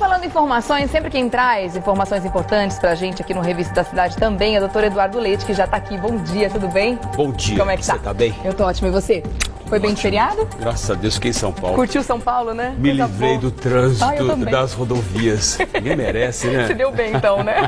falando em informações, sempre quem traz informações importantes pra gente aqui no Revista da Cidade também é o Dr. Eduardo Leite, que já tá aqui. Bom dia, tudo bem? Bom dia. Como é que tá? Você tá bem? Eu tô ótimo, e você? Foi bem de feriado? Graças a Deus, fiquei em São Paulo. Curtiu São Paulo, né? Me livrei do trânsito das rodovias. Ninguém merece, né? Se deu bem então, né?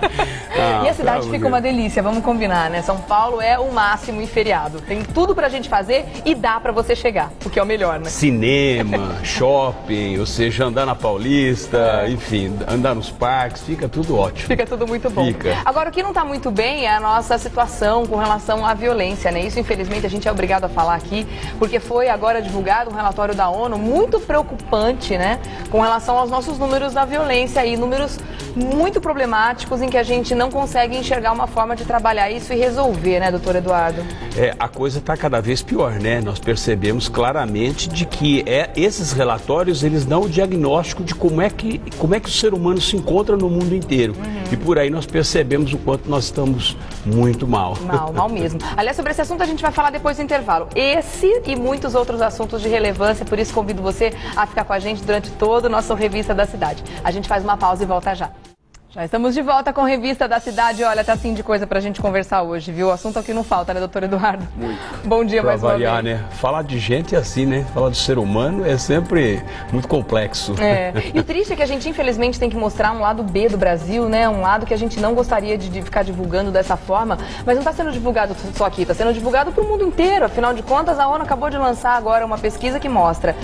E a cidade fica uma delícia, vamos combinar, né? São Paulo é o máximo em feriado. Tem tudo pra gente fazer e dá pra você chegar, o que é o melhor, né? Cinema, shopping, ou seja, andar na Paulista, enfim, andar nos parques, fica tudo ótimo. Fica tudo muito bom. Fica. Agora, o que não tá muito bem é a nossa situação com relação à violência, né? Isso, infelizmente, a gente é obrigado a falar aqui, porque foi agora divulgado um relatório da ONU muito preocupante, né? Com relação aos nossos números da violência e números muito problemáticos em que a gente não consegue enxergar uma forma de trabalhar isso e resolver, né, doutor Eduardo? A coisa está cada vez pior, né? Nós percebemos claramente de que esses relatórios, eles dão o diagnóstico de como é que o ser humano se encontra no mundo inteiro. E por aí nós percebemos o quanto nós estamos muito mal. Mal mesmo. Aliás, sobre esse assunto a gente vai falar depois do intervalo. Esse e muitos outros assuntos de relevância, por isso convido você a ficar com a gente durante todo o nosso Revista da Cidade. A gente faz uma pausa e volta já. Já estamos de volta com a Revista da Cidade. Olha, tá assim de coisa pra gente conversar hoje, viu? O assunto aqui não falta, né, doutor Eduardo? Muito. Bom dia mais uma vez. Pra variar, né? Falar de gente é assim, né? Falar do ser humano é sempre muito complexo. E o triste é que a gente, infelizmente, tem que mostrar um lado B do Brasil, né? Um lado que a gente não gostaria de ficar divulgando dessa forma, mas não está sendo divulgado só aqui, está sendo divulgado para o mundo inteiro. Afinal de contas, a ONU acabou de lançar agora uma pesquisa que mostra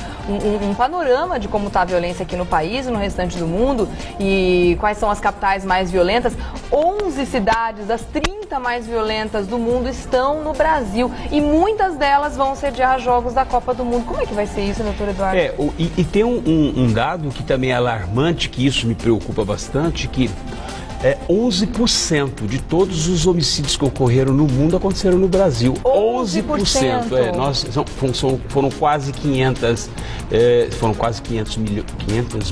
um panorama de como está a violência aqui no país e no restante do mundo e quais são as capitais mais violentas. 11 cidades das 30 mais violentas do mundo estão no Brasil e muitas delas vão sediar jogos da Copa do Mundo. Como é que vai ser isso, doutor Eduardo? E tem um dado que também é alarmante, que isso me preocupa bastante, que 11% de todos os homicídios que ocorreram no mundo aconteceram no Brasil. 11%. Foram quase 500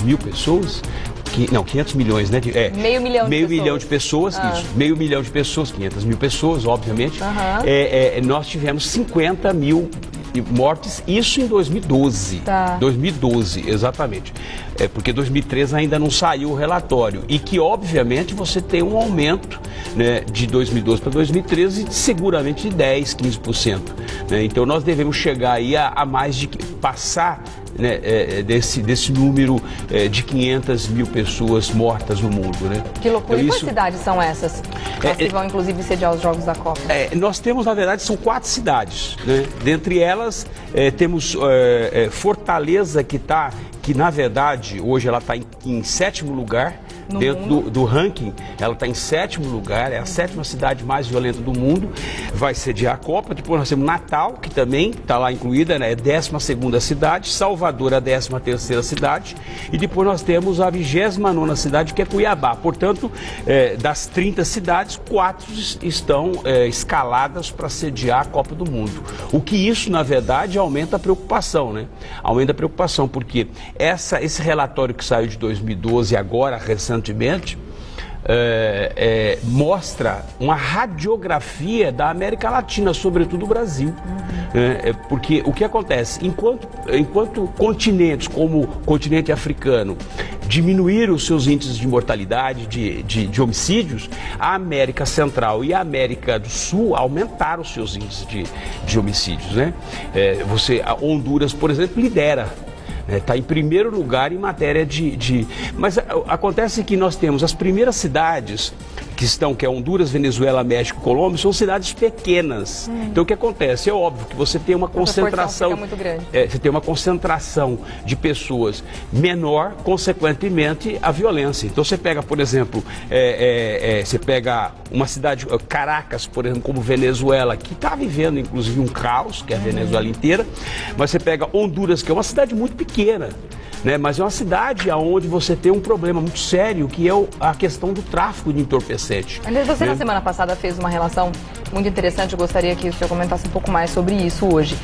mil pessoas. 500 milhões, né? Meio milhão de pessoas, isso. Meio milhão de pessoas, 500 mil pessoas, obviamente. Nós tivemos 50 mil mortes, isso em 2012. 2012, exatamente. Porque 2013 ainda não saiu o relatório. E que, obviamente, você tem um aumento, né, de 2012 para 2013, seguramente de 10%, 15%. Né? Então, nós devemos chegar aí a mais de passar, né, desse número de 500 mil pessoas mortas no mundo, né? Que loucura. Então, e quais cidades são essas? Que vão, inclusive, sediar os Jogos da Copa? Nós temos, na verdade, são 4 cidades, né? Dentre elas, temos Fortaleza, que na verdade, hoje ela está em 7º lugar. Dentro do ranking, ela está em 7º lugar, é a 7ª cidade mais violenta do mundo, vai sediar a Copa. Depois nós temos Natal, que também está lá incluída, né? É a 12ª cidade, Salvador a 13ª cidade, e depois nós temos a 29ª cidade, que é Cuiabá. Portanto, das 30 cidades, 4 estão escaladas para sediar a Copa do Mundo. O que isso, na verdade, aumenta a preocupação, né? Aumenta a preocupação, porque esse relatório que saiu de 2012 agora, recentemente, mostra uma radiografia da América Latina, sobretudo o Brasil. Porque o que acontece? Enquanto continentes como o continente africano diminuíram os seus índices de mortalidade, de homicídios, a América Central e a América do Sul aumentaram os seus índices de homicídios, né? A Honduras, por exemplo, lidera. Está em primeiro lugar em matéria Mas acontece que nós temos as primeiras cidades que é Honduras, Venezuela, México, Colômbia, são cidades pequenas. Então o que acontece? É óbvio que você tem uma concentração. Muito grande. Você tem uma concentração de pessoas menor, consequentemente, a violência. Então você pega, por exemplo, você pega uma cidade, Caracas, por exemplo, como Venezuela, que está vivendo inclusive um caos, que é a Venezuela inteira, mas você pega Honduras, que é uma cidade muito pequena, né? Mas é uma cidade onde você tem um problema muito sério, que é a questão do tráfico de entorpecente. Aliás, você na semana passada fez uma relação muito interessante, eu gostaria que o senhor comentasse um pouco mais sobre isso hoje.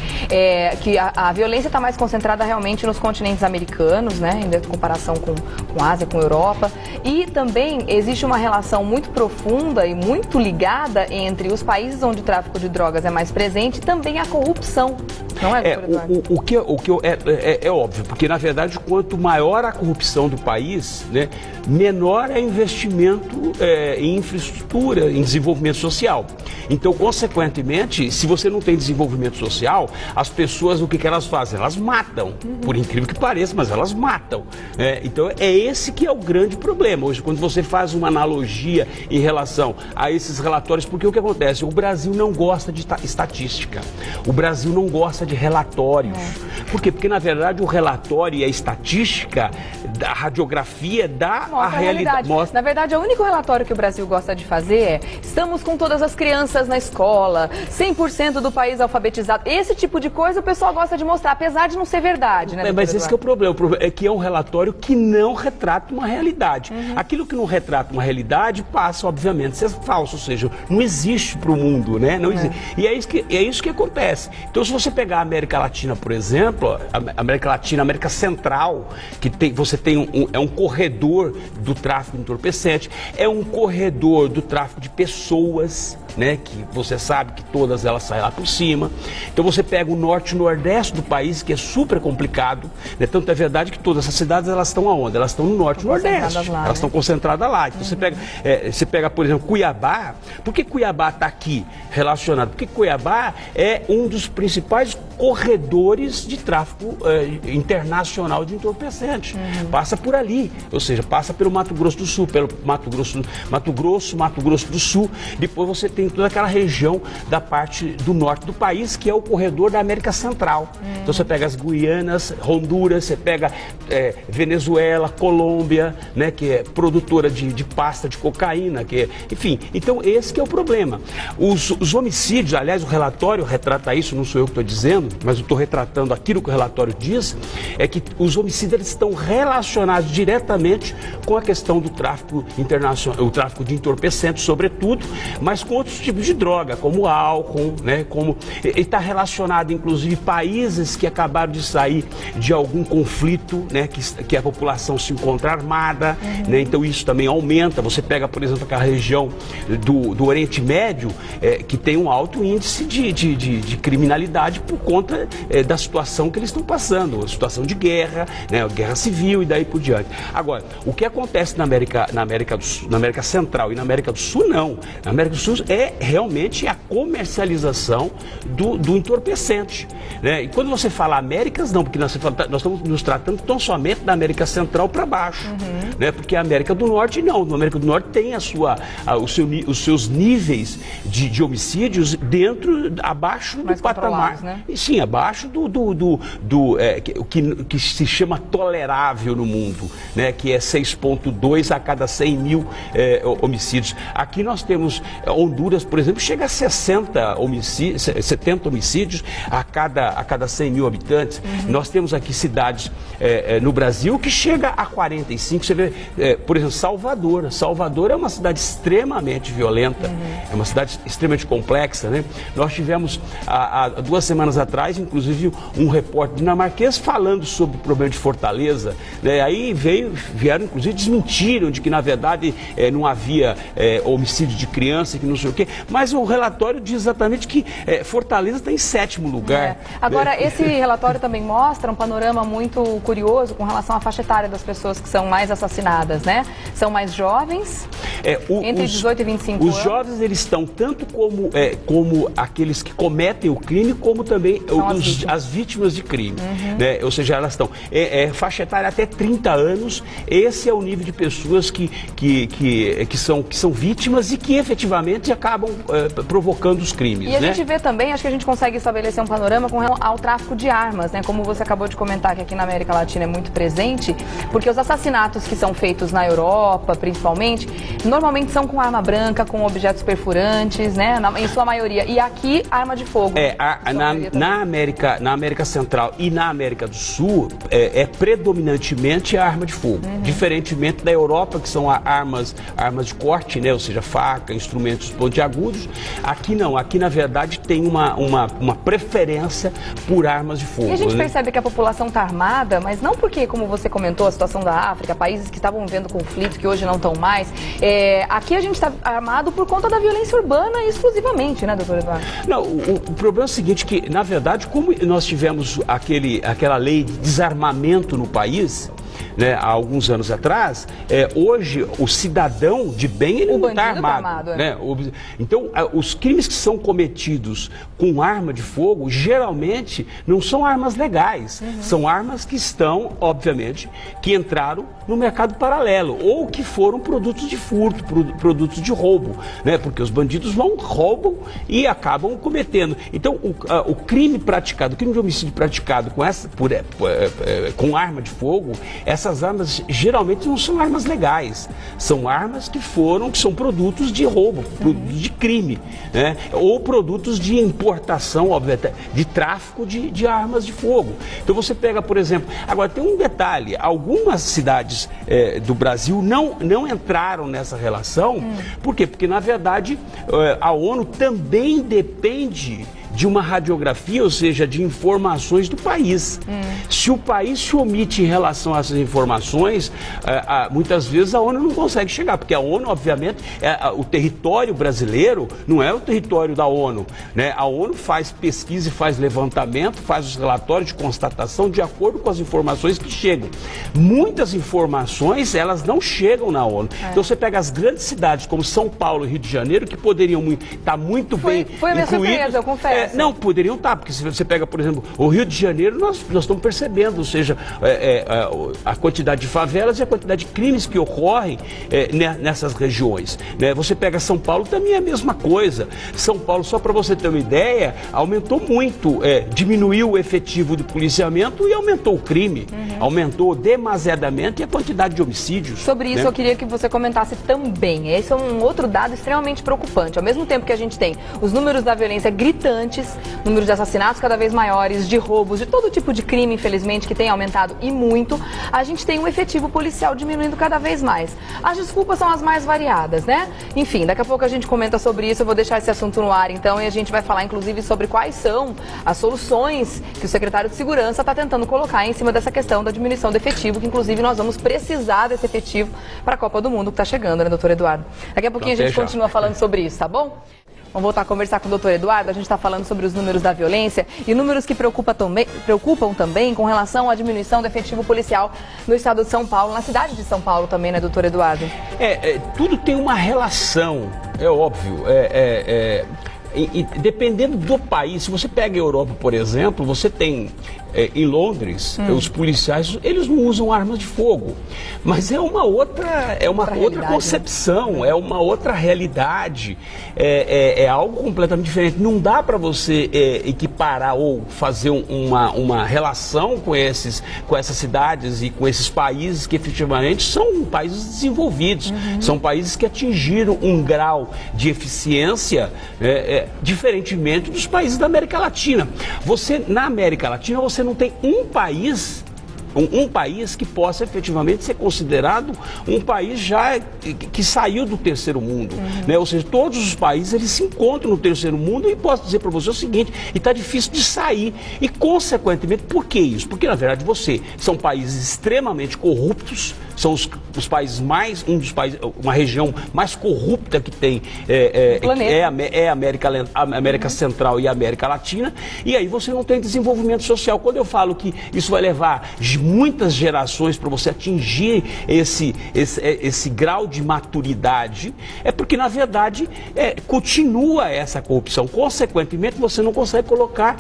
Que a violência está mais concentrada realmente nos continentes americanos, né, em comparação com Ásia, com Europa. E também existe uma relação muito profunda e muito ligada entre os países onde o tráfico de drogas é mais presente e também a corrupção. Não é, doutor Eduardo? É óbvio, porque na verdade quanto maior a corrupção do país, né, menor é o investimento em infraestrutura, em desenvolvimento social. Então, consequentemente, se você não tem desenvolvimento social, as pessoas, o que elas fazem? Elas matam, por incrível que pareça, mas elas matam. Então, é esse que é o grande problema. Hoje, quando você faz uma analogia em relação a esses relatórios, porque o que acontece? O Brasil não gosta de estatística. O Brasil não gosta de relatórios. Por quê? Porque, na verdade, o relatório e a estatística, a radiografia dá a realidade. Na verdade, o único relatório que o Brasil gosta de fazer é: estamos com todas as crianças na escola, 100% do país alfabetizado. Esse tipo de coisa o pessoal gosta de mostrar, apesar de não ser verdade, né? Mas esse que é o problema. O problema é que é um relatório que não retrata uma realidade. Aquilo que não retrata uma realidade passa, obviamente, a ser falso, ou seja, não existe para o mundo, né? Não existe. E é isso que acontece. Então, se você pegar a América Latina, por exemplo, a América Latina, a América Central, que você tem um corredor do tráfico de entorpecente, é um corredor do tráfico de pessoas, né, que você sabe que todas elas saem lá por cima. Então você pega o norte e o nordeste do país, que é super complicado, né? Tanto é verdade que todas essas cidades, elas estão aonde? Elas estão no norte e no nordeste, elas estão concentradas lá. Então você pega, por exemplo, Cuiabá. Por que Cuiabá está aqui relacionado? Porque Cuiabá é um dos principais corredores de tráfico internacional de entorpecentes. Passa por ali, ou seja, passa pelo Mato Grosso do Sul, pelo Mato Grosso do Sul. Depois você tem toda aquela região da parte do norte do país, que é o corredor da América Central. Então você pega as Guianas, Honduras, você pega Venezuela, Colômbia, né, que é produtora de pasta de cocaína, enfim. Então esse que é o problema. Os homicídios, aliás, o relatório retrata isso, não sou eu que estou dizendo, mas eu estou retratando aquilo que o relatório diz, é que os homicídios estão relacionados diretamente com a questão do tráfico internacional, o tráfico de entorpecentes, sobretudo, mas com outros tipos de droga, como álcool, né, ele está relacionado, inclusive, países que acabaram de sair de algum conflito, né, que a população se encontra armada, né, então isso também aumenta. Você pega, por exemplo, aquela região do Oriente Médio, que tem um alto índice de criminalidade por conta da situação que eles estão passando, a situação de guerra, né, guerra civil e daí por diante. Agora, o que acontece na América Central e na América do Sul, não. Na América do Sul é realmente a comercialização do entorpecente, né? E quando você fala Américas, não, porque nós estamos nos tratando tão somente da América Central para baixo, né? Porque a América do Norte não. Na América do Norte tem os seus níveis de homicídios abaixo do patamar, né? Sim, abaixo que se chama tolerável no mundo, né? Que é 6,2 a cada 100 mil homicídios. Aqui nós temos Honduras, por exemplo, chega a 70 homicídios a cada 100 mil habitantes. Nós temos aqui cidades no Brasil que chega a 45. Você vê, por exemplo, Salvador. Salvador é uma cidade extremamente violenta, é uma cidade extremamente complexa, né? Nós tivemos há 2 semanas atrás, inclusive, um repórter dinamarquês falando sobre o problema de Fortaleza, né? Aí vieram, inclusive, desmentiram de que, na verdade, não havia homicídio de criança, que não sei o quê, mas o relatório diz exatamente que Fortaleza está em 7º lugar. Agora, esse relatório também mostra um panorama muito curioso com relação à faixa etária das pessoas que são mais assassinadas, né? São mais jovens, entre 18 e 25 anos. Os jovens, eles estão tanto como aqueles que cometem o crime, como também as vítimas de crime, né? Ou seja, elas estão faixa etária até 30 anos. Esse é o nível de pessoas que são vítimas e que efetivamente acabam provocando os crimes. E a gente vê também, acho que a gente consegue estabelecer um panorama com relação ao tráfico de armas, né? Como você acabou de comentar, que aqui na América Latina é muito presente, porque os assassinatos que são feitos na Europa, principalmente, normalmente são com arma branca, com objetos perfurantes, né? Em sua maioria. E aqui, arma de fogo. Na América Central e na América do Sul, é predominantemente a arma de fogo. Diferentemente da Europa, que são armas de corte, né? Ou seja, faca, instrumentos pontiagudos. Aqui não. Aqui, na verdade, tem uma preferência por armas de fogo. E a gente percebe que a população está armada, mas não porque, como você comentou, a situação da África, países que estavam vivendo conflito, que hoje não estão mais, aqui a gente está armado por conta da violência urbana exclusivamente, né, doutor Eduardo? Não, o problema é o seguinte, que na verdade, como nós tivemos aquela lei de desarmamento no país, né, há alguns anos atrás, hoje o cidadão de bem, ele não está armado. Né? Então, os crimes que são cometidos com arma de fogo, geralmente não são armas legais, são armas que estão, obviamente, que entraram no mercado paralelo, ou que foram produtos de furto, produtos de roubo, né? Porque os bandidos roubam e acabam cometendo. Então, o crime praticado, o crime de homicídio praticado com arma de fogo, essas armas geralmente não são armas legais, são armas que são produtos de roubo, produtos de crime, né? Ou produtos de importação, obviamente, de tráfico de armas de fogo. Então você pega, por exemplo, agora tem um detalhe, algumas cidades do Brasil não entraram nessa relação. Por quê? Porque na verdade a ONU também depende de uma radiografia, ou seja, de informações do país. Se o país se omite em relação a essas informações, muitas vezes a ONU não consegue chegar, porque a ONU, obviamente, o território brasileiro não é o território da ONU, né? A ONU faz pesquisa e faz levantamento, faz os relatórios de constatação de acordo com as informações que chegam. Muitas informações, elas não chegam na ONU. Então você pega as grandes cidades como São Paulo e Rio de Janeiro, que poderiam estar muito bem Foi a minha surpresa, eu confesso. Não, poderiam estar, porque se você pega, por exemplo, o Rio de Janeiro, nós estamos percebendo, ou seja, a quantidade de favelas e a quantidade de crimes que ocorrem nessas regiões, né? Você pega São Paulo, também é a mesma coisa. São Paulo, só para você ter uma ideia, aumentou muito, diminuiu o efetivo do policiamento e aumentou o crime, aumentou demasiadamente a quantidade de homicídios. Sobre isso, né? Eu queria que você comentasse também. Esse é um outro dado extremamente preocupante. Ao mesmo tempo que a gente tem os números da violência gritantes, números de assassinatos cada vez maiores, de roubos, de todo tipo de crime, infelizmente, que tem aumentado e muito, a gente tem um efetivo policial diminuindo cada vez mais. As desculpas são as mais variadas, né? Enfim, daqui a pouco a gente comenta sobre isso, eu vou deixar esse assunto no ar, então, e a gente vai falar, inclusive, sobre quais são as soluções que o secretário de Segurança está tentando colocar em cima dessa questão da diminuição do efetivo, que, inclusive, nós vamos precisar desse efetivo para a Copa do Mundo que está chegando, né, doutor Eduardo? Daqui a pouquinho a gente continua falando sobre isso, tá bom? Vamos voltar a conversar com o doutor Eduardo. A gente está falando sobre os números da violência e números que preocupam também com relação à diminuição do efetivo policial no estado de São Paulo, na cidade de São Paulo também, né, doutor Eduardo? Tudo tem uma relação, é óbvio. E dependendo do país, se você pega a Europa, por exemplo, você tem em Londres, os policiais, eles não usam armas de fogo, mas é uma outra concepção, né? É uma outra realidade, é algo completamente diferente. Não dá para você equiparar ou fazer uma relação com essas cidades e com esses países que efetivamente são países desenvolvidos, são países que atingiram um grau de eficiência diferentemente dos países da América Latina. Na América Latina, você não tem um país que possa efetivamente ser considerado um país já que saiu do terceiro mundo, né? Ou seja, todos os países eles se encontram no terceiro mundo, e posso dizer para você o seguinte, e está difícil de sair, e consequentemente, por que isso? Porque na verdade são países extremamente corruptos, são os países uma região mais corrupta que tem, a América Central e a América Latina, e aí você não tem desenvolvimento social. Quando eu falo que isso vai levar muitas gerações para você atingir esse grau de maturidade, é porque na verdade continua essa corrupção. Consequentemente, você não consegue colocar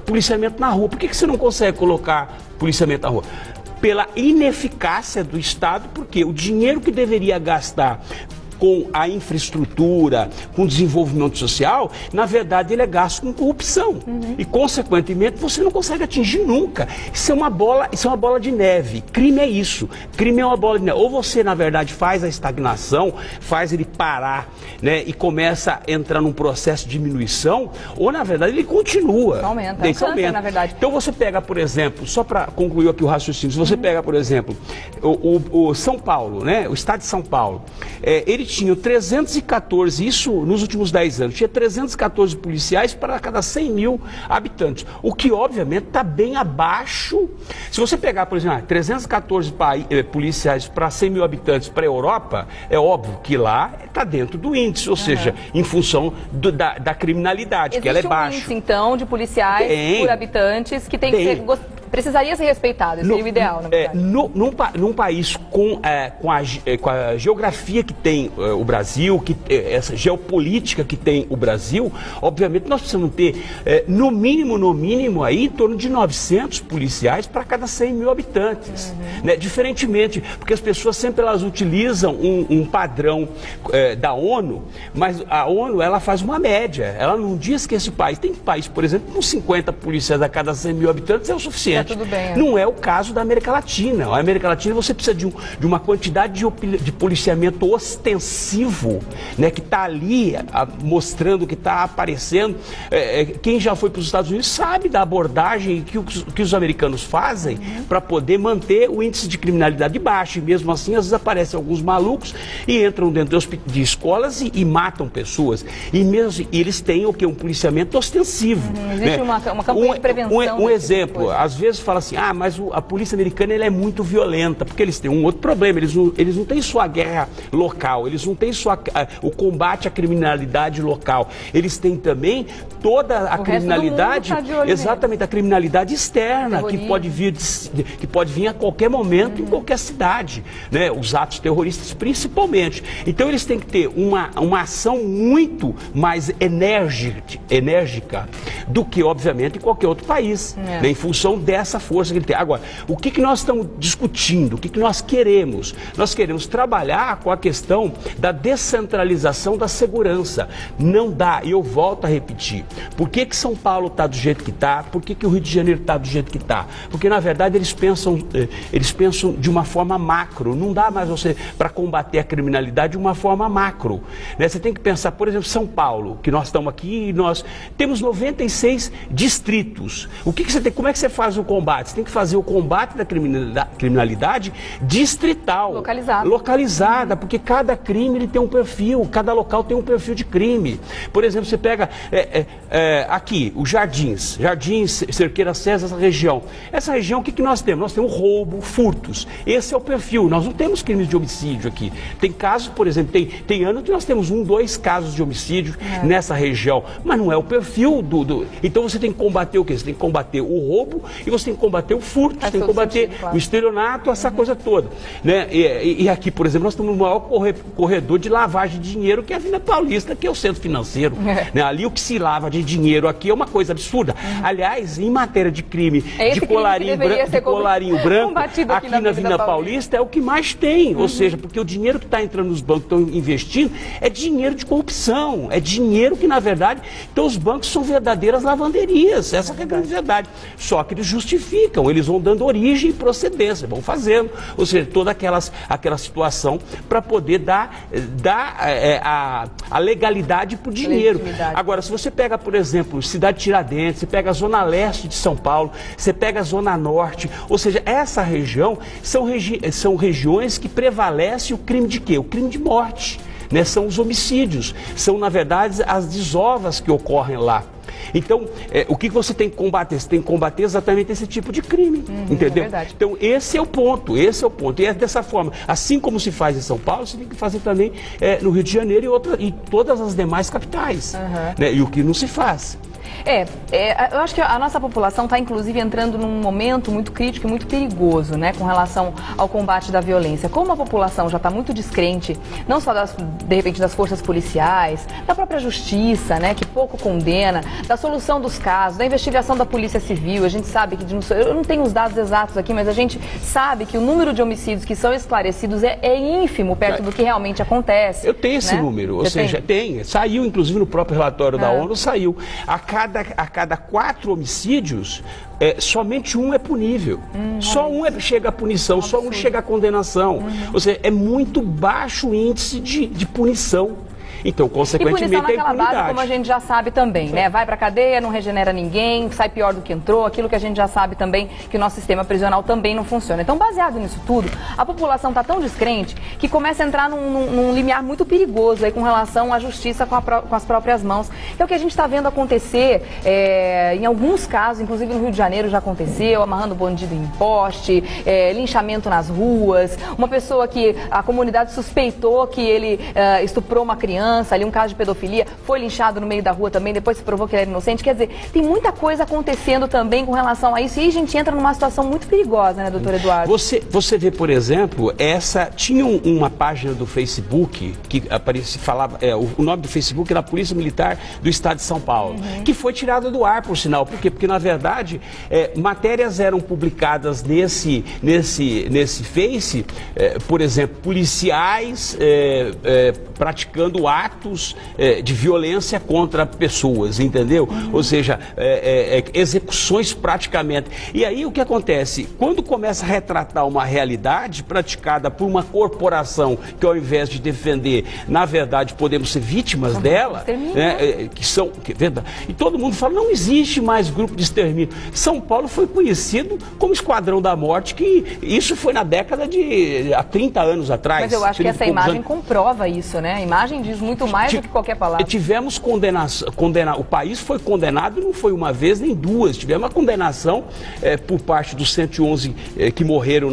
policiamento na rua. Por que você não consegue colocar policiamento na rua? Pela ineficácia do Estado, porque o dinheiro que deveria gastar com a infraestrutura, com o desenvolvimento social, na verdade ele é gasto com corrupção. E, consequentemente, você não consegue atingir nunca. Isso é uma bola de neve. Crime é isso. Crime é uma bola de neve. Ou você, na verdade, faz a estagnação, faz ele parar, né, e começa a entrar num processo de diminuição, ou, na verdade, ele continua. Aumenta. Na verdade. Então, você pega, por exemplo, só para concluir aqui o raciocínio, se você pega, por exemplo, o São Paulo, né, o estado de São Paulo, ele eles tinham 314, isso nos últimos 10 anos, tinha 314 policiais para cada 100 mil habitantes, o que obviamente está bem abaixo. Se você pegar, por exemplo, 314 policiais para 100 mil habitantes para a Europa, é óbvio que lá está dentro do índice, ou seja, em função da criminalidade, existe que ela é baixa. Existe um índice, então, de policiais por habitantes que tem que ser... Precisaria ser respeitado, esse seria o ideal, na verdade. Num país com a geografia que tem o Brasil, essa geopolítica que tem o Brasil, obviamente nós precisamos ter, no mínimo, aí, em torno de 900 policiais para cada 100 mil habitantes. Né? Diferentemente, porque as pessoas sempre elas utilizam um padrão da ONU, mas a ONU ela faz uma média, ela não diz que esse país, tem país, por exemplo, com 50 policiais a cada 100 mil habitantes é o suficiente. Tudo bem, Não é o caso da América Latina. A América Latina você precisa de uma quantidade de policiamento ostensivo, né, que está ali mostrando, que está aparecendo. Quem já foi para os Estados Unidos sabe da abordagem que os americanos fazem para poder manter o índice de criminalidade baixo. E mesmo assim, às vezes aparecem alguns malucos e entram dentro de escolas e matam pessoas. E mesmo eles têm o quê? Um policiamento ostensivo. Existe, né, uma campanha de prevenção. Um exemplo, às vezes fala assim, mas a polícia americana é muito violenta, porque eles têm um outro problema, eles não têm só a guerra local, eles não têm só o combate à criminalidade local, eles têm também toda a criminalidade, exatamente, a criminalidade externa, que pode vir a qualquer momento, em qualquer cidade, né? Os atos terroristas principalmente. Então eles têm que ter uma ação muito mais enérgica do que, obviamente, em qualquer outro país, né? Em função dessa força que ele tem. Agora, o que nós estamos discutindo? O que nós queremos? Nós queremos trabalhar com a questão da descentralização da segurança. Não dá, e eu volto a repetir, por que São Paulo está do jeito que está? Por que o Rio de Janeiro está do jeito que está? Porque, na verdade, eles pensam de uma forma macro. Não dá mais você para combater a criminalidade de uma forma macro, né? Você tem que pensar, por exemplo, São Paulo, que nós estamos aqui e nós temos 96 distritos. Como é que você faz o combate? Você tem que fazer o combate da criminalidade distrital. Localizada, porque cada crime ele tem um perfil, cada local tem um perfil de crime. Por exemplo, você pega aqui, os Jardins, Cerqueira César, essa região. Essa região, o que nós temos? Nós temos roubo, furtos. Esse é o perfil. Nós não temos crimes de homicídio aqui. Tem casos, por exemplo, tem anos que nós temos 2 casos de homicídio nessa região, mas não é o perfil Então você tem que combater o quê? Você tem que combater o roubo e você tem que combater o furto, você tem que combater o estelionato, essa coisa toda, né? E aqui, por exemplo, nós temos o maior corredor de lavagem de dinheiro, que é a Avenida Paulista, que é o centro financeiro. Né? Ali o que se lava de dinheiro aqui é uma coisa absurda. Aliás, em matéria de crime de colarinho branco, aqui na Avenida Paulista é o que mais tem. Ou seja, porque o dinheiro que está entrando nos bancos, estão investindo, é dinheiro de corrupção. É dinheiro que, na verdade, então os bancos são verdadeiras lavanderias. Essa é a grande verdade. Só que eles justificam, eles vão dando origem e procedência, vão fazendo, ou seja, toda aquela situação para poder dar a legalidade para o dinheiro. Agora, se você pega, por exemplo, Cidade Tiradentes, você pega a Zona Leste de São Paulo, você pega a Zona Norte, ou seja, essa região são regiões que prevalece o crime de quê? O crime de morte, né? São os homicídios, são, na verdade, as desovas que ocorrem lá. Então, o que você tem que combater? Você tem que combater exatamente esse tipo de crime, entendeu? Então, esse é o ponto. E é dessa forma. Assim como se faz em São Paulo, você tem que fazer também no Rio de Janeiro e todas as demais capitais. Né? E o que não se faz. Eu acho que a nossa população está, inclusive, entrando num momento muito crítico e muito perigoso, né, com relação ao combate da violência. Como a população já está muito descrente, não só, de repente, das forças policiais, da própria justiça, né, que pouco condena, da solução dos casos, da investigação da Polícia Civil. A gente sabe que, eu não tenho os dados exatos aqui, mas a gente sabe que o número de homicídios que são esclarecidos é ínfimo perto do que realmente acontece. Eu tenho esse número, ou seja, saiu, inclusive, no próprio relatório da ONU, saiu. A cada 4 homicídios, somente um é punível. Só um chega à punição, só um chega à condenação. Ou seja, é muito baixo o índice de punição. Então, consequentemente, e punição é naquela impunidade. base, como a gente já sabe também, né? Vai pra cadeia, não regenera ninguém, sai pior do que entrou, aquilo que a gente já sabe também, que o nosso sistema prisional também não funciona. Então, baseado nisso tudo, a população está tão descrente que começa a entrar num limiar muito perigoso aí com relação à justiça com as próprias mãos. Que é o que a gente está vendo acontecer em alguns casos, inclusive no Rio de Janeiro já aconteceu, amarrando bandido em poste, linchamento nas ruas, uma pessoa que a comunidade suspeitou que ele estuprou uma criança, ali um caso de pedofilia, foi linchado no meio da rua também, depois se provou que ele era inocente. Quer dizer, tem muita coisa acontecendo também com relação a isso e a gente entra numa situação muito perigosa, né, doutor Eduardo? Você vê, por exemplo, tinha uma página do Facebook que falava, o nome do Facebook era Polícia Militar do Estado de São Paulo, que foi tirada do ar, por sinal. Por quê? Porque, na verdade, matérias eram publicadas nesse Face, por exemplo, policiais praticando atos de violência contra pessoas, entendeu? Ou seja, execuções praticamente. E aí o que acontece? Quando começa a retratar uma realidade praticada por uma corporação que, ao invés de defender, na verdade, podemos ser vítimas dela, né, e todo mundo fala, não existe mais grupo de extermínio. São Paulo foi conhecido como Esquadrão da Morte, que isso foi na década há 30 anos atrás. Mas eu acho que essa imagem comprova isso, né? A imagem diz muito mais do que qualquer palavra. Tivemos condenação, o país foi condenado, não foi uma vez nem duas, tivemos uma condenação por parte dos 111 que morreram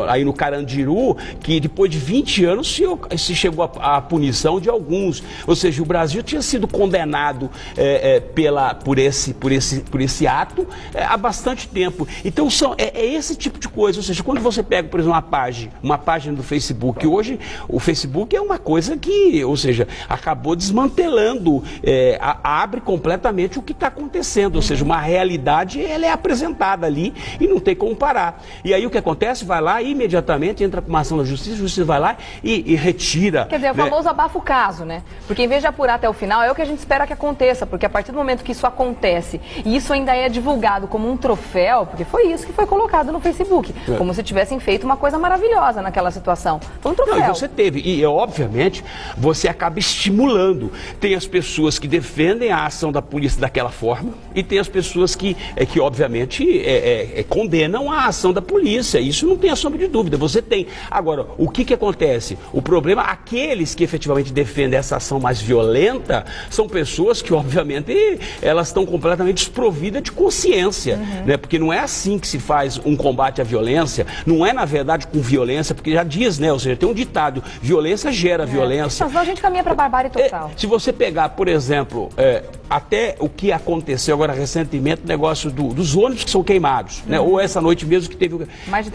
aí no Carandiru, que depois de 20 anos se chegou à punição de alguns. Ou seja, o Brasil tinha sido condenado por esse ato há bastante tempo. Então esse tipo de coisa. Ou seja, quando você pega, por exemplo, uma página do Facebook, hoje o Facebook é uma coisa que, ou seja, acabou desmantelando, abre completamente o que está acontecendo. Ou seja, uma realidade, ela é apresentada ali e não tem como parar. E aí o que acontece? Vai lá e imediatamente entra com uma ação da justiça, a justiça vai lá e retira. Quer dizer, o famoso abafa o caso, né? Porque em vez de apurar até o final, é o que a gente espera que aconteça, porque a partir do momento que isso acontece e isso ainda é divulgado como um troféu, porque foi isso que foi colocado no Facebook, como se tivessem feito uma coisa maravilhosa naquela situação. Foi um troféu. Não, e você teve, e obviamente você acaba estimulando. Tem as pessoas que defendem a ação da polícia daquela forma e tem as pessoas que obviamente condenam a ação da polícia. Isso não tem a sombra de dúvida. Você tem. Agora, o que acontece? O problema, aqueles que efetivamente defendem essa ação mais violenta, são pessoas que, obviamente, elas estão completamente desprovidas de consciência, né? Porque não é assim que se faz um combate à violência, não é, na verdade, com violência, porque já diz, né? Ou seja, tem um ditado, violência gera violência. Mas a gente caminha para a barbárie total. Se você pegar, por exemplo, até o que aconteceu agora recentemente, o negócio dos ônibus que são queimados, né? Ou essa noite mesmo que teve mais de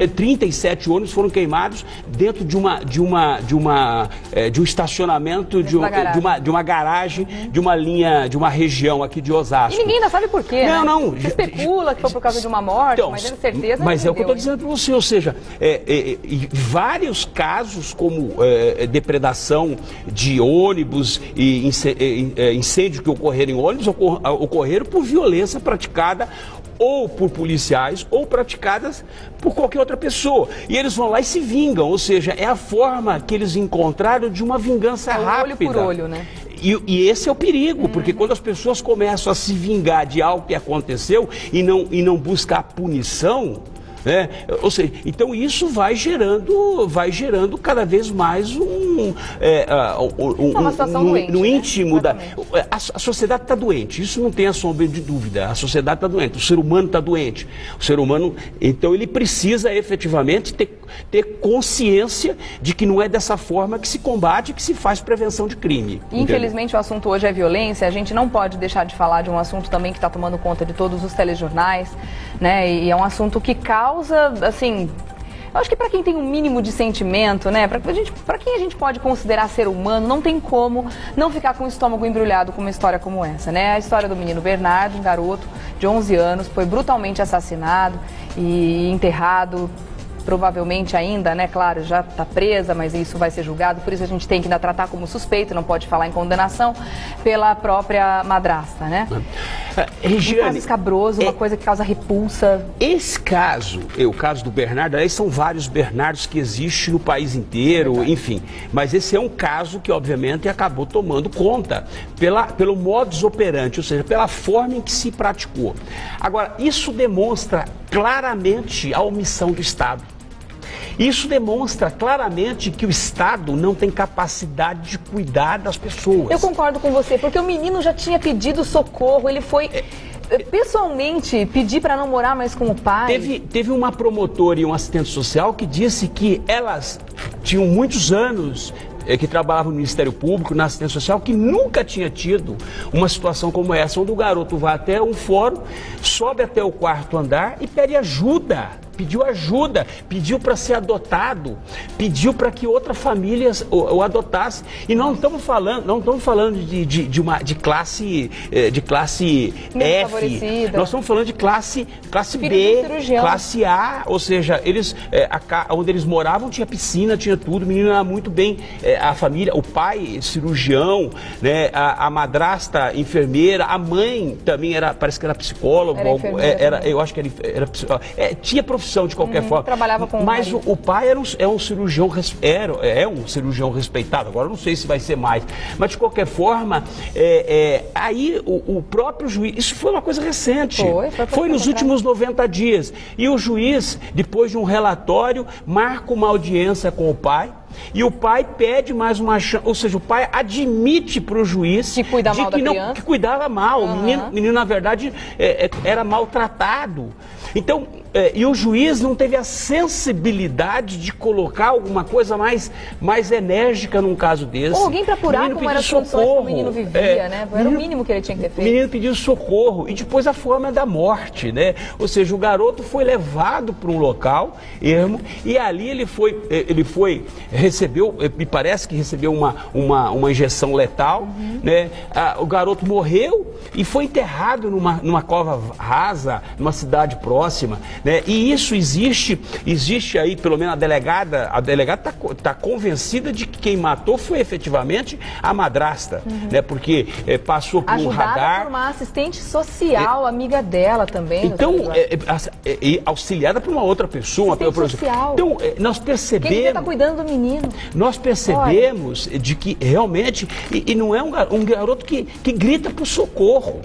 37 ônibus foram queimados dentro de um estacionamento de uma garagem de uma linha, de uma região aqui de Osasco. E ninguém ainda sabe por quê, né? Não. Você especula que foi por causa de uma morte, então, mas é certeza. Mas é o que eu estou dizendo para você, ou seja, vários casos como depredação de ônibus e incêndio que ocorreram em ônibus ocorreram por violência praticada ou por policiais, ou praticadas por qualquer outra pessoa. E eles vão lá e se vingam, ou seja, é a forma que eles encontraram de uma vingança rápida. Olho por olho, né? E esse é o perigo, porque quando as pessoas começam a se vingar de algo que aconteceu e não buscar punição, né? Ou seja, então isso vai gerando cada vez mais uma situação doente, no né? íntimo a sociedade está doente, isso não tem a sombra de dúvida. A sociedade está doente, o ser humano está doente. O ser humano, então, ele precisa efetivamente ter consciência de que não é dessa forma que se combate, que se faz prevenção de crime. Infelizmente, o assunto hoje é violência. A gente não pode deixar de falar de um assunto também que está tomando conta de todos os telejornais, né? E é um assunto que causa, assim, eu acho que para quem tem um mínimo de sentimento, né, para quem a gente pode considerar ser humano, não tem como não ficar com o estômago embrulhado com uma história como essa, né? A história do menino Bernardo, um garoto de 11 anos, foi brutalmente assassinado e enterrado, provavelmente ainda, né, claro, já está presa, mas isso vai ser julgado, por isso a gente tem que ainda tratar como suspeito, não pode falar em condenação, pela própria madrasta, né? Um caso escabroso, uma coisa que causa repulsa. Esse caso, o caso do Bernardo, aí são vários Bernardos que existem no país inteiro, enfim. Mas esse é um caso que, obviamente, acabou tomando conta pelo modus operandi, ou seja, pela forma em que se praticou. Agora, isso demonstra claramente a omissão do Estado. Isso demonstra claramente que o Estado não tem capacidade de cuidar das pessoas. Eu concordo com você, porque o menino já tinha pedido socorro, ele foi pessoalmente pedir para não morar mais com o pai. Teve uma promotora e um assistente social que disse que elas tinham muitos anos que trabalhavam no Ministério Público, na assistência social, que nunca tinha tido uma situação como essa, onde o garoto vai até um fórum, sobe até o 4º andar e pede ajuda. Pediu ajuda, pediu para ser adotado, pediu para que outra família o adotasse. E não estamos falando de classe F, nós estamos falando de classe B, classe A, ou seja, onde eles moravam tinha piscina, tinha tudo, o menino era muito bem, a família, o pai cirurgião, né, a madrasta enfermeira, a mãe também parece que era psicóloga, eu acho que era psicóloga, tinha profissão de qualquer forma. Trabalhava com mas o pai é um cirurgião respeitado, agora não sei se vai ser mais, mas de qualquer forma, aí o próprio juiz, isso foi uma coisa recente, foi nos últimos 90 dias, e o juiz, depois de um relatório, marca uma audiência com o pai, e o pai pede mais uma chance, ou seja, o pai admite para o juiz que cuidava mal, o menino na verdade era maltratado. Então, e o juiz não teve a sensibilidade de colocar alguma coisa mais enérgica num caso desse. Ou alguém para apurar como eram as condições que o menino vivia, né? Era o mínimo que ele tinha que ter feito. O menino pediu socorro e depois a forma da morte, né? Ou seja, o garoto foi levado para um local ermo e ali ele recebeu, me parece que recebeu uma injeção letal, né? O garoto morreu e foi enterrado numa cova rasa, numa cidade próxima, né? E isso existe aí, pelo menos a delegada está convencida de que quem matou foi efetivamente a madrasta, né? Porque passou por um radar. Ajudada por uma assistente social, amiga dela também. Então, auxiliada por uma outra pessoa. Social. Então, nós percebemos... Quem está cuidando do menino? Nós percebemos de que realmente, e não é um garoto que grita por socorro,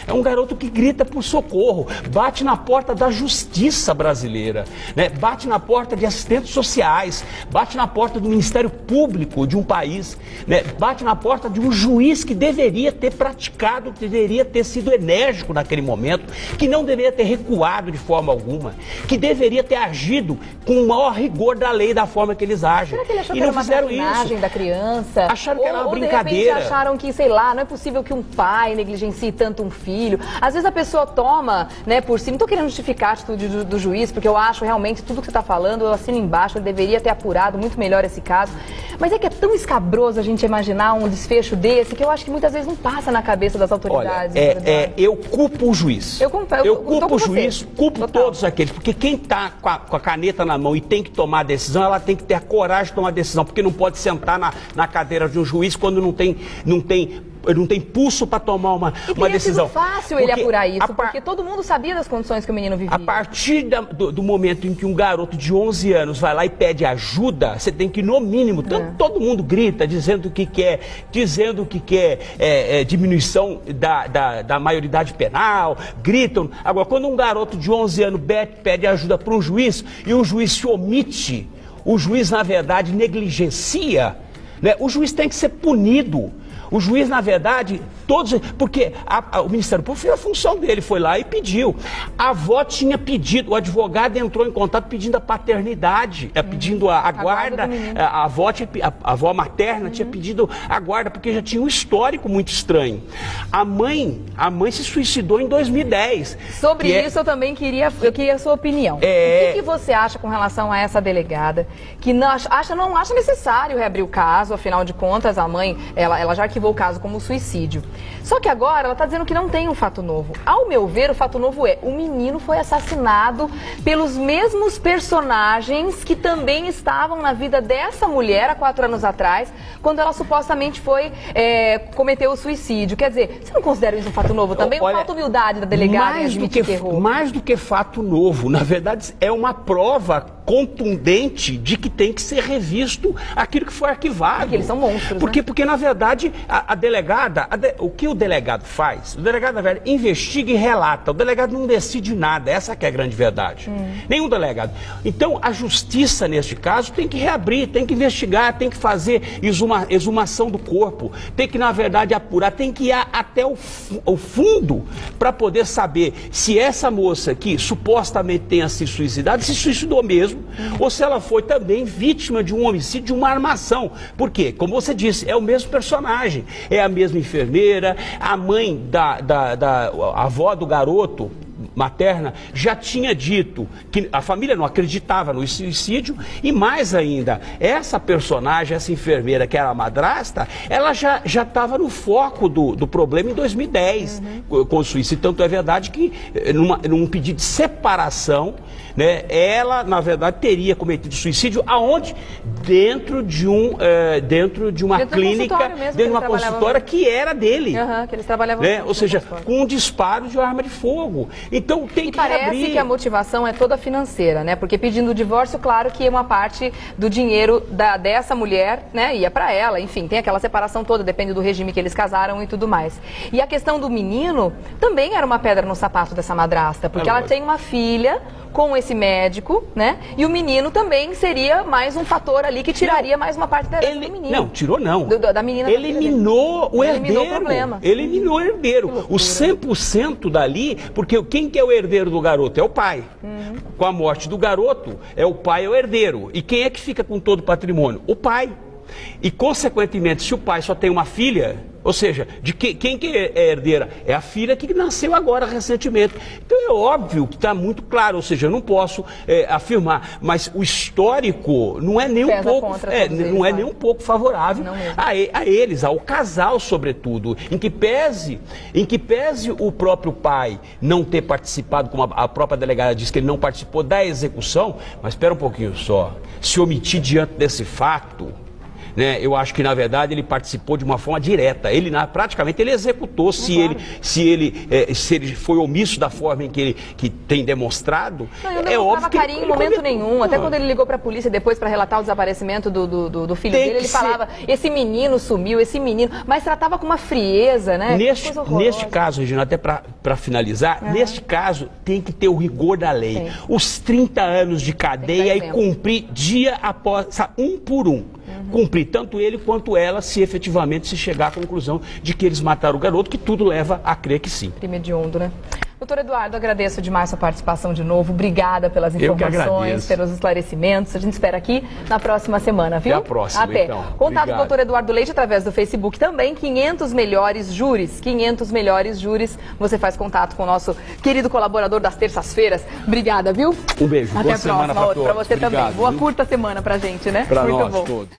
é um garoto que grita por socorro, bate na porta da justiça brasileira, né? Bate na porta de assistentes sociais, bate na porta do Ministério Público de um país, né? Bate na porta de um juiz que deveria ter praticado, que deveria ter sido enérgico naquele momento, que não deveria ter recuado de forma alguma, que deveria ter agido com o maior rigor da lei, da forma que eles agem. Será que ele achou e que não era uma fizeram sacanagem isso da criança? Acharam que era uma brincadeira. De repente acharam que, sei lá, não é possível que um pai negligencie tanto um filho. Às vezes a pessoa toma, né, por si. Não estou querendo justificar a atitude do juiz, porque eu acho realmente tudo que você está falando, eu assino embaixo, ele deveria ter apurado muito melhor esse caso. Mas é que é tão escabroso a gente imaginar um desfecho desse, que eu acho que muitas vezes não passa na cabeça das autoridades. Olha, eu culpo o juiz. Eu culpo o juiz, culpo todos aqueles, porque quem está com a caneta na mão e tem que tomar a decisão, ela tem que ter a coragem de tomar a decisão, porque não pode sentar na cadeira de um juiz quando não tem pulso para tomar uma decisão. Sido fácil ele apurar isso, porque todo mundo sabia das condições que o menino vivia. A partir do momento em que um garoto de 11 anos vai lá e pede ajuda, você tem que, no mínimo, todo mundo grita, dizendo que quer diminuição da maioridade penal, gritam. Agora, quando um garoto de 11 anos pede ajuda para um juiz e o juiz se omite, o juiz, na verdade, negligencia, né? O juiz tem que ser punido. O juiz, na verdade, porque o Ministério Público fez a função dele, foi lá e pediu. A avó tinha pedido, o advogado entrou em contato pedindo a paternidade, pedindo a guarda, a avó materna tinha pedido a guarda, porque já tinha um histórico muito estranho. A mãe se suicidou em 2010. Sobre isso eu também queria a sua opinião. O que você acha com relação a essa delegada, que não acha necessário reabrir o caso, afinal de contas a mãe, ela já arquivou o caso como suicídio. Só que agora ela está dizendo que não tem um fato novo. Ao meu ver, o fato novo é: o menino foi assassinado pelos mesmos personagens que também estavam na vida dessa mulher há 4 anos atrás, quando ela supostamente foi cometer o suicídio. Quer dizer, você não considera isso um fato novo também? Olha, falta humildade da delegada em admitir que errou. Mais do que fato novo, na verdade, é uma prova contundente de que tem que ser revisto aquilo que foi arquivado. Porque eles são monstros, né? Porque na verdade, a delegada, o que o delegado faz? O delegado, na verdade, investiga e relata. O delegado não decide nada, essa que é a grande verdade. Nenhum delegado. Então, a justiça, neste caso, tem que reabrir, tem que investigar, tem que fazer exumação do corpo, tem que, na verdade, apurar, tem que ir até o fundo para poder saber se essa moça que supostamente tenha se suicidado, se suicidou mesmo, ou se ela foi também vítima de um homicídio, de uma armação. Por quê? Como você disse, é o mesmo personagem, é a mesma enfermeira, a mãe a avó do garoto, materna, já tinha dito que a família não acreditava no suicídio, e mais ainda, essa personagem, essa enfermeira que era a madrasta, ela já estava no foco do problema em 2010 com o suicídio. Tanto é verdade que num pedido de separação, né, ela, na verdade, teria cometido suicídio aonde? Dentro de uma clínica, dentro de uma consultória que era dele. Que eles trabalhavam, né? Ou seja, com um disparo de arma de fogo. Então tem que parece abrir. Que a motivação é toda financeira, né? Porque pedindo o divórcio, claro que uma parte do dinheiro dessa mulher, né, ia para ela. Enfim, tem aquela separação toda, depende do regime que eles casaram e tudo mais. E a questão do menino também era uma pedra no sapato dessa madrasta, porque ela tem uma filha com esse médico, né? E o menino também seria mais um fator ali que tiraria mais uma parte da herança do menino. Não, tirou não. Da menina. Eliminou o herdeiro. Eliminou o problema. Eliminou o herdeiro. O 100% dali, porque quem que é o herdeiro do garoto? É o pai. Com a morte do garoto, o pai é o herdeiro. E quem é que fica com todo o patrimônio? O pai. E, consequentemente, se o pai só tem uma filha, ou seja, de quem que é herdeira? É a filha que nasceu agora, recentemente. Então é óbvio que está muito claro, ou seja, eu não posso afirmar, mas o histórico não é nem um pouco, nem um pouco favorável a eles, ao casal, sobretudo, em que pese o próprio pai não ter participado, como a própria delegada disse que ele não participou da execução, mas espera um pouquinho só, se omitir diante desse fato, né, eu acho que, na verdade, ele participou de uma forma direta. Praticamente ele executou. Se ele foi omisso da forma em que tem demonstrado, é óbvio que carinho em momento nenhum. Até quando ele ligou para a polícia depois para relatar o desaparecimento do filho dele, ele falava: esse menino sumiu, esse menino. Mas tratava com uma frieza, né? Neste caso, Regina, até para finalizar, neste caso tem que ter o rigor da lei. Os 30 anos de cadeia e cumprir dia após, um por um. Cumprir tanto ele quanto ela, se efetivamente se chegar à conclusão de que eles mataram o garoto, que tudo leva a crer que sim. Crime hediondo, né? Doutor Eduardo, agradeço demais sua participação de novo. Obrigada pelas informações, pelos esclarecimentos. A gente espera aqui na próxima semana, viu? Até a próxima, Até. Então. Contato do doutor Eduardo Leite através do Facebook também, 500 melhores júris. 500 melhores júris. Você faz contato com o nosso querido colaborador das terças-feiras. Obrigada, viu? Um beijo. Até a próxima, outra para você também. Boa curta semana pra gente, né? Para nós todos.